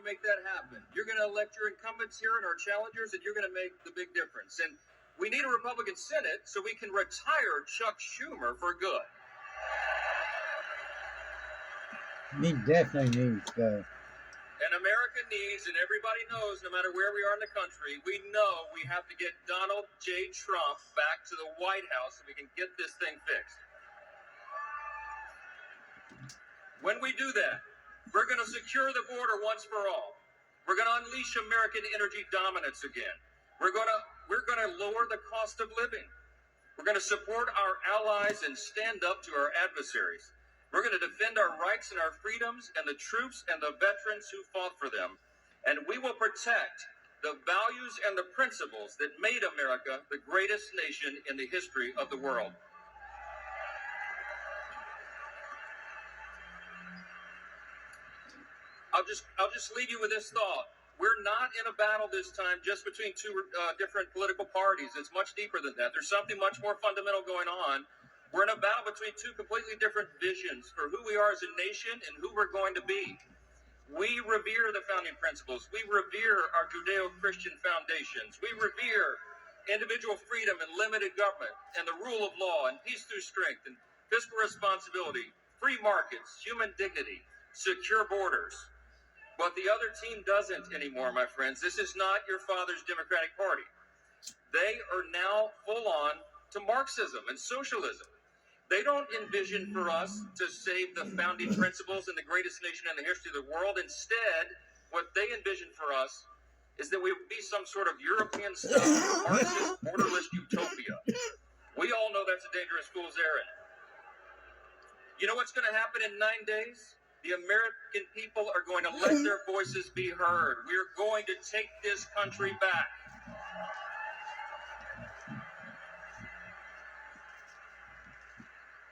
make that happen. You're going to elect your incumbents here and our challengers, and you're going to make the big difference. And we need a Republican Senate so we can retire Chuck Schumer for good. He definitely needs to. And America needs, and everybody knows, no matter where we are in the country, we know we have to get Donald J. Trump back to the White House so we can get this thing fixed. When we do that, we're going to secure the border once for all. We're going to unleash American energy dominance again. We're going to lower the cost of living. We're going to support our allies and stand up to our adversaries. We're going to defend our rights and our freedoms and the troops and the veterans who fought for them. And we will protect the values and the principles that made America the greatest nation in the history of the world. I'll just leave you with this thought. We're not in a battle this time just between two different political parties. It's much deeper than that. There's something much more fundamental going on. We're in a battle between two completely different visions for who we are as a nation and who we're going to be. We revere the founding principles. We revere our Judeo-Christian foundations. We revere individual freedom and limited government and the rule of law and peace through strength and fiscal responsibility, free markets, human dignity, secure borders. But the other team doesn't anymore, my friends. This is not your father's Democratic Party. They are now full on to Marxism and socialism. They don't envision for us to save the founding principles in the greatest nation in the history of the world. Instead, what they envision for us is that we would be some sort of European-style Marxist borderless utopia. We all know that's a dangerous fool's errand. You know what's going to happen in 9 days? The American people are going to let their voices be heard. We're going to take this country back.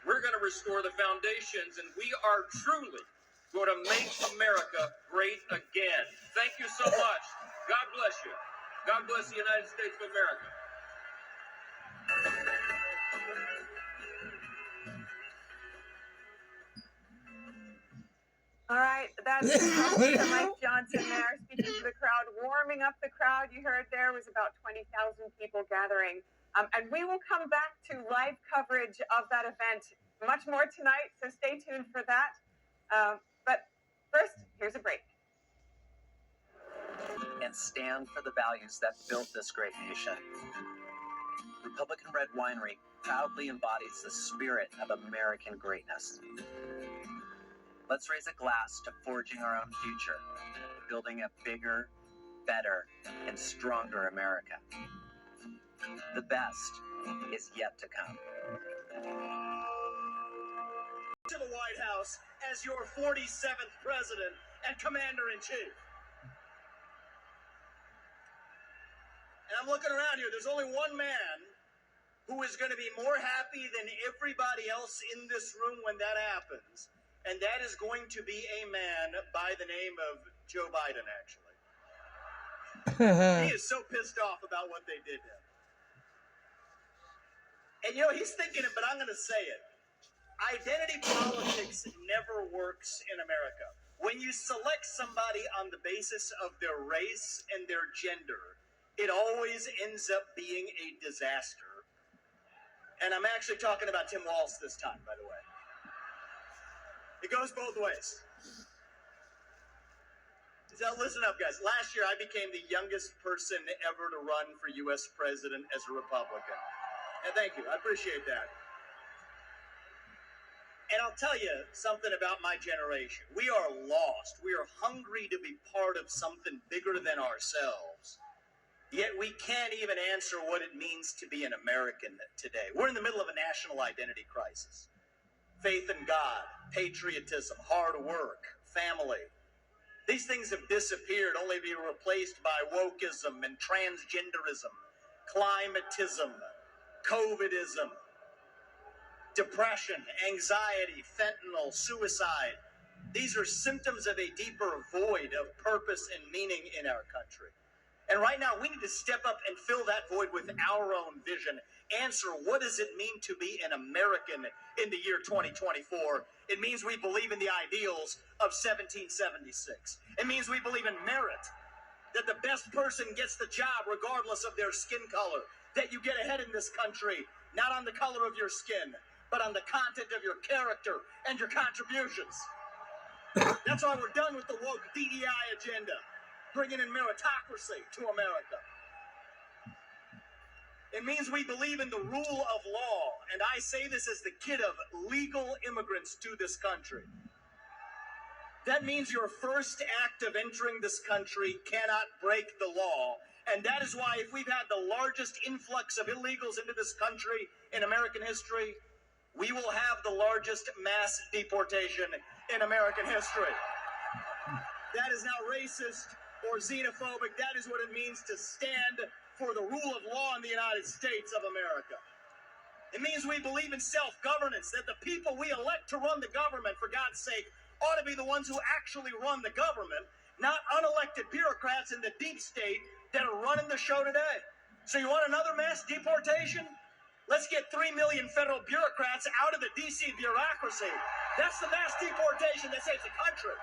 We're going to restore the foundations, and we are truly going to make America great again. Thank you so much. God bless you. God bless the United States of America. All right, that's Mike Johnson there speaking to the crowd, warming up the crowd. You heard there was about 20,000 people gathering. And we will come back to live coverage of that event much more tonight, so stay tuned for that. But first, here's a break. And stand for the values that built this great nation. Republican Red Winery proudly embodies the spirit of American greatness. Let's raise a glass to forging our own future, building a bigger, better, and stronger America. The best is yet to come. To the White House as your 47th president and commander-in-chief. And I'm looking around here. There's only one man who is going to be more happy than everybody else in this room when that happens. And that is going to be a man by the name of Joe Biden, actually. He is so pissed off about what they did to him. And, you know, he's thinking it, but I'm going to say it. Identity politics never works in America. When you select somebody on the basis of their race and their gender, it always ends up being a disaster. And I'm actually talking about Tim Walz this time, by the way. It goes both ways. So listen up, guys. Last year, I became the youngest person ever to run for U.S. president as a Republican. And thank you. I appreciate that. And I'll tell you something about my generation. We are lost. We are hungry to be part of something bigger than ourselves. Yet we can't even answer what it means to be an American today. We're in the middle of a national identity crisis. Faith in God, patriotism, hard work, family. These things have disappeared only to be replaced by wokeism and transgenderism, climatism, COVIDism, depression, anxiety, fentanyl, suicide. These are symptoms of a deeper void of purpose and meaning in our country. And right now, we need to step up and fill that void with our own vision. Answer, what does it mean to be an American in the year 2024? It means we believe in the ideals of 1776. It means we believe in merit, that the best person gets the job regardless of their skin color, that you get ahead in this country, not on the color of your skin, but on the content of your character and your contributions. That's why we're done with the woke DEI agenda, bringing in meritocracy to America. It means we believe in the rule of law, and I say this as the kid of legal immigrants to this country. That means your first act of entering this country cannot break the law, and that is why if we've had the largest influx of illegals into this country in American history, we will have the largest mass deportation in American history. That is not racist or xenophobic. That is what it means to stand for the rule of law in the United States of America. It means we believe in self-governance, that the people we elect to run the government, for God's sake, ought to be the ones who actually run the government, not unelected bureaucrats in the deep state that are running the show today. So you want another mass deportation? Let's get 3 million federal bureaucrats out of the D.C. bureaucracy. That's the mass deportation that saves the country.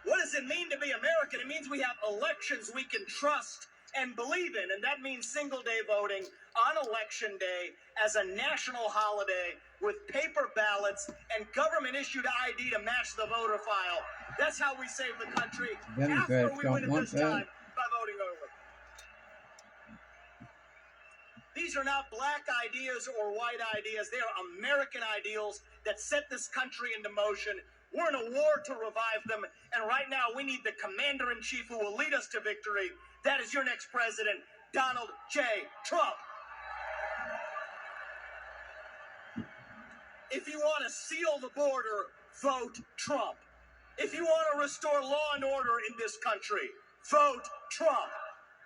What does it mean to be American? It means we have elections we can trust and believe in, and that means single-day voting on Election Day as a national holiday with paper ballots and government-issued ID to match the voter file. That's how we save the country after we win it this time by voting early. These are not black ideas or white ideas. They are American ideals that set this country into motion. We're in a war to revive them, and right now we need the commander-in-chief who will lead us to victory. That is your next president, Donald J. Trump. If you want to seal the border, vote Trump. If you want to restore law and order in this country, vote Trump.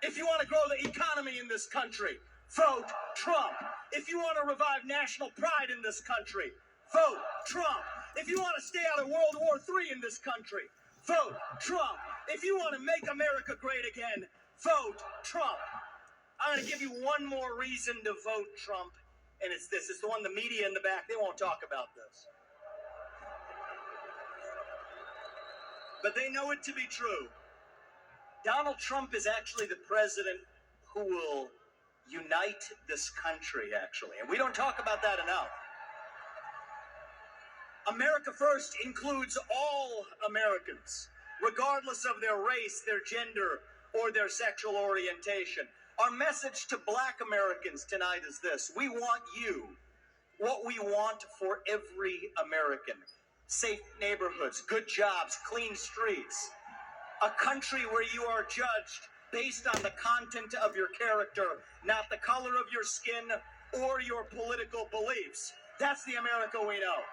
If you want to grow the economy in this country, vote Trump. If you want to revive national pride in this country, vote Trump. If you want to stay out of World War III in this country, vote Trump. If you want to make America great again, vote Trump. I'm going to give you one more reason to vote Trump, and it's this. It's the one the media in the back, they won't talk about this. But they know it to be true. Donald Trump is actually the president who will unite this country, actually. And we don't talk about that enough. America First includes all Americans, regardless of their race, their gender, or their sexual orientation. Our message to black Americans tonight is this. We want you, what we want for every American. Safe neighborhoods, good jobs, clean streets. A country where you are judged based on the content of your character, not the color of your skin or your political beliefs. That's the America we know.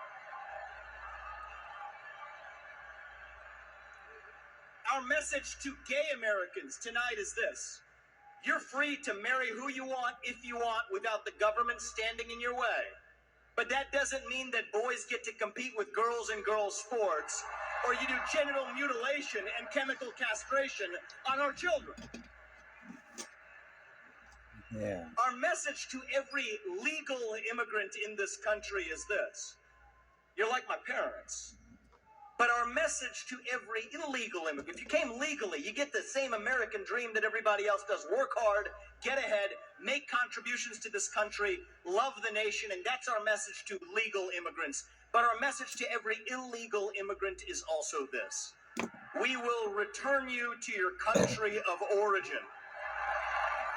Our message to gay Americans tonight is this. You're free to marry who you want, if you want, without the government standing in your way. But that doesn't mean that boys get to compete with girls in girls' sports, or you do genital mutilation and chemical castration on our children. Yeah. Our message to every legal immigrant in this country is this. You're like my parents. But our message to every illegal immigrant, if you came legally, you get the same American dream that everybody else does. Work hard, get ahead, make contributions to this country, love the nation, and that's our message to legal immigrants. But our message to every illegal immigrant is also this. We will return you to your country of origin.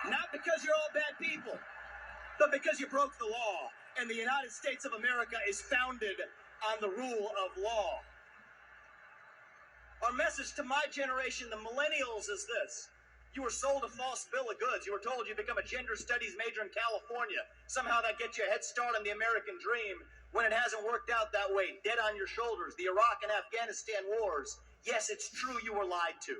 Not because you're all bad people, but because you broke the law. And the United States of America is founded on the rule of law. Our message to my generation, the millennials, is this. You were sold a false bill of goods. You were told you'd become a gender studies major in California. Somehow that gets you a head start on the American dream when it hasn't worked out that way. Dead on your shoulders. The Iraq and Afghanistan wars. Yes, it's true you were lied to.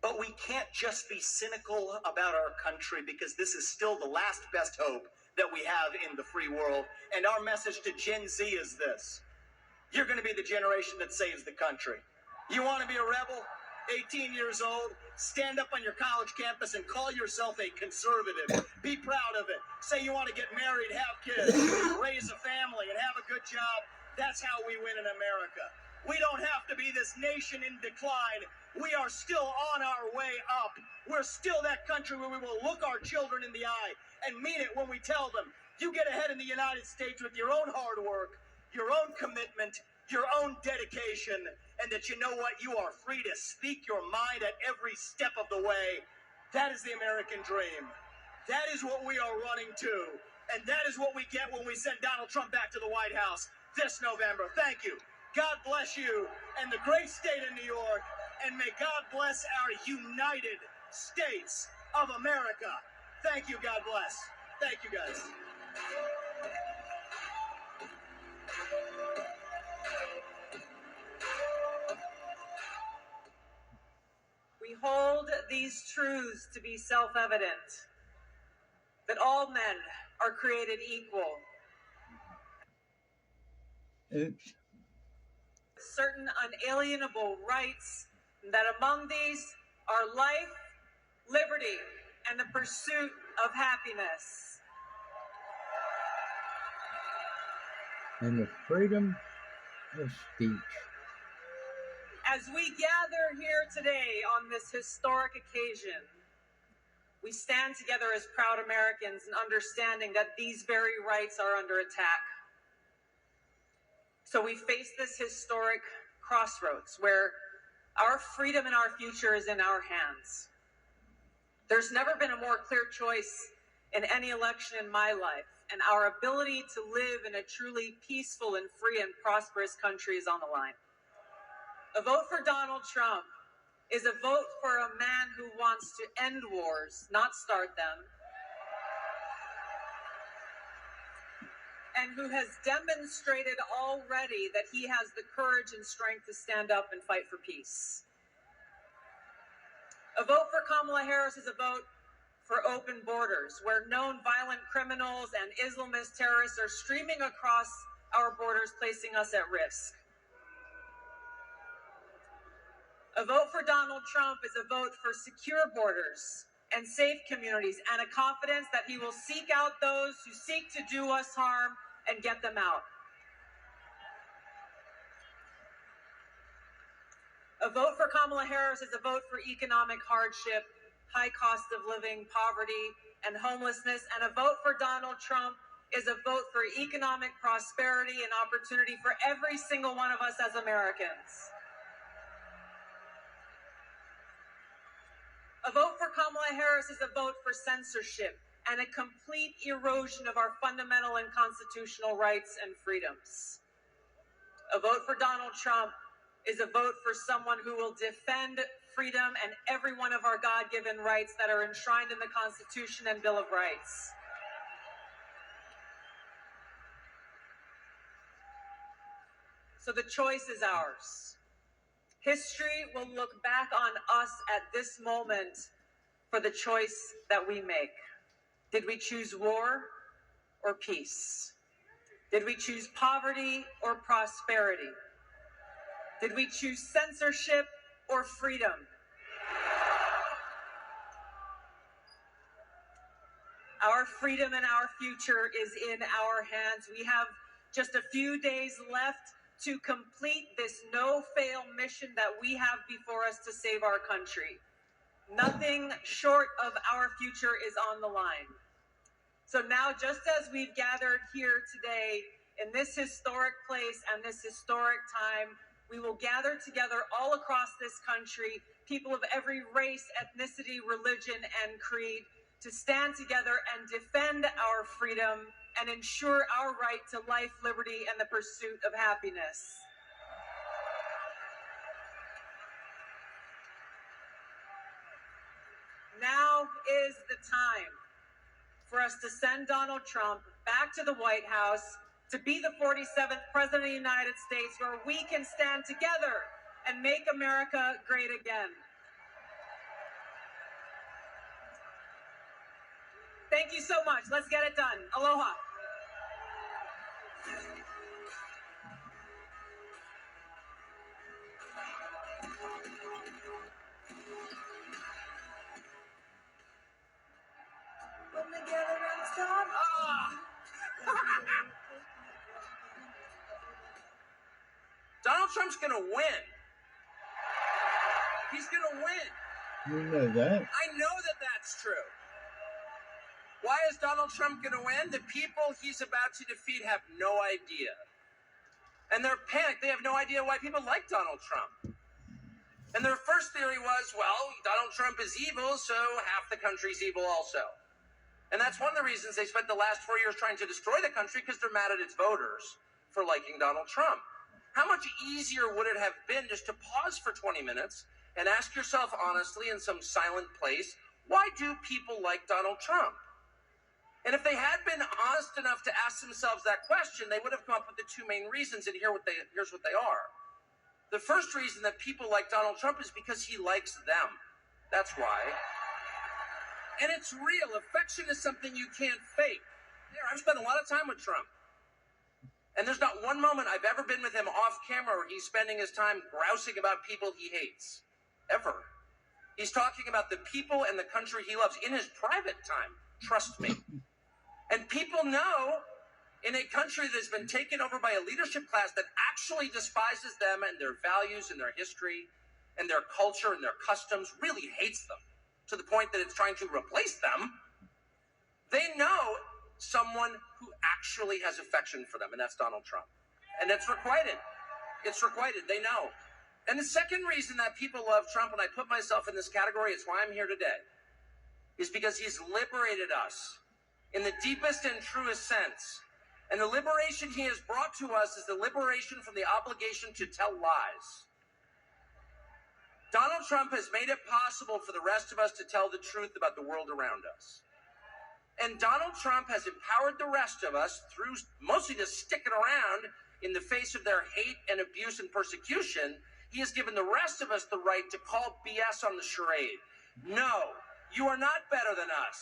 But we can't just be cynical about our country because this is still the last best hope that we have in the free world. And our message to Gen Z is this. you're going to be the generation that saves the country. You want to be a rebel? 18 years old, stand up on your college campus and call yourself a conservative. Be proud of it. Say you want to get married, have kids, raise a family, and have a good job. That's how we win in America. We don't have to be this nation in decline. We are still on our way up. We're still that country where we will look our children in the eye and mean it when we tell them, you get ahead in the United States with your own hard work, your own commitment, your own dedication, and that you know what, you are free to speak your mind at every step of the way. That is the American dream. That is what we are running to. And that is what we get when we send Donald Trump back to the White House this November. Thank you. God bless you and the great state of New York. And may God bless our United States of America. Thank you. God bless. Thank you, guys. We hold these truths to be self-evident, that all men are created equal. Oops. Certain unalienable rights, that among these are life, liberty, and the pursuit of happiness. And the freedom of speech. As we gather here today on this historic occasion, we stand together as proud Americans in understanding that these very rights are under attack. So we face this historic crossroads where our freedom and our future is in our hands. There's never been a more clear choice in any election in my life, and our ability to live in a truly peaceful and free and prosperous country is on the line. A vote for Donald Trump is a vote for a man who wants to end wars, not start them, and who has demonstrated already that he has the courage and strength to stand up and fight for peace. A vote for Kamala Harris is a vote for open borders, where known violent criminals and Islamist terrorists are streaming across our borders, placing us at risk. A vote for Donald Trump is a vote for secure borders and safe communities, and a confidence that he will seek out those who seek to do us harm and get them out. A vote for Kamala Harris is a vote for economic hardship, high cost of living, poverty, and homelessness, and a vote for Donald Trump is a vote for economic prosperity and opportunity for every single one of us as Americans. A vote for Kamala Harris is a vote for censorship and a complete erosion of our fundamental and constitutional rights and freedoms. A vote for Donald Trump is a vote for someone who will defend freedom and every one of our God-given rights that are enshrined in the Constitution and Bill of Rights. So the choice is ours. History will look back on us at this moment for the choice that we make. Did we choose war or peace? Did we choose poverty or prosperity? Did we choose censorship or freedom? Our freedom and our future is in our hands. We have just a few days left to complete this no-fail mission that we have before us to save our country. Nothing short of our future is on the line. So now, just as we've gathered here today in this historic place and this historic time, we will gather together all across this country, people of every race, ethnicity, religion, and creed, to stand together and defend our freedom and ensure our right to life, liberty, and the pursuit of happiness. Now is the time for us to send Donald Trump back to the White House to be the 47th President of the United States, where we can stand together and make America great again. Thank you so much. Let's get it done. Aloha. together and stop. Donald Trump's going to win. He's going to win. You know that. I know that that's true. Why is Donald Trump going to win? The people he's about to defeat have no idea. And they're panicked. They have no idea why people like Donald Trump. And their first theory was, well, Donald Trump is evil, so half the country's evil also. And that's one of the reasons they spent the last 4 years trying to destroy the country, because they're mad at its voters for liking Donald Trump. How much easier would it have been just to pause for 20 minutes and ask yourself honestly in some silent place, why do people like Donald Trump? And if they had been honest enough to ask themselves that question, they would have come up with the two main reasons, and here's what they are. The first reason that people like Donald Trump is because he likes them. That's why. And it's real. Affection is something you can't fake. I've spent a lot of time with Trump. And there's not one moment I've ever been with him off camera where he's spending his time grousing about people he hates. Ever. He's talking about the people and the country he loves in his private time. Trust me. And people know in a country that's been taken over by a leadership class that actually despises them and their values and their history and their culture and their customs, really hates them to the point that it's trying to replace them, they know someone who actually has affection for them, and that's Donald Trump. And it's requited. It's requited. They know. And the second reason that people love Trump, and I put myself in this category, it's why I'm here today, is because he's liberated us in the deepest and truest sense. And the liberation he has brought to us is the liberation from the obligation to tell lies. Donald Trump has made it possible for the rest of us to tell the truth about the world around us. And Donald Trump has empowered the rest of us through mostly just sticking around in the face of their hate and abuse and persecution. He has given the rest of us the right to call BS on the charade. No, you are not better than us.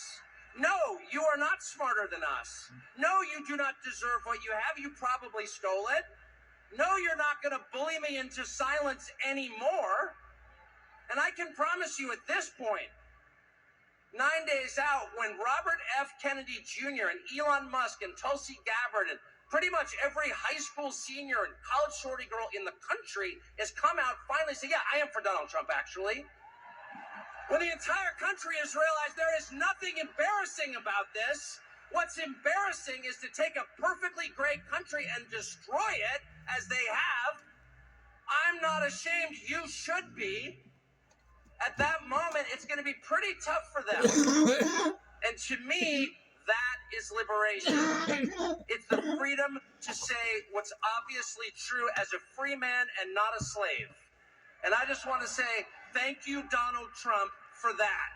No, you are not smarter than us. No, you do not deserve what you have. You probably stole it. No, you're not going to bully me into silence anymore. And I can promise you at this point, 9 days out, when Robert F. Kennedy Jr. and Elon Musk and Tulsi Gabbard and pretty much every high school senior and college shorty girl in the country has come out finally say, yeah, I am for Donald Trump, actually. When the entire country has realized there is nothing embarrassing about this, what's embarrassing is to take a perfectly great country and destroy it, as they have. I'm not ashamed. You should be. At that moment, it's going to be pretty tough for them. And to me, that is liberation. It's the freedom to say what's obviously true as a free man and not a slave. And I just want to say thank you, Donald Trump, for that.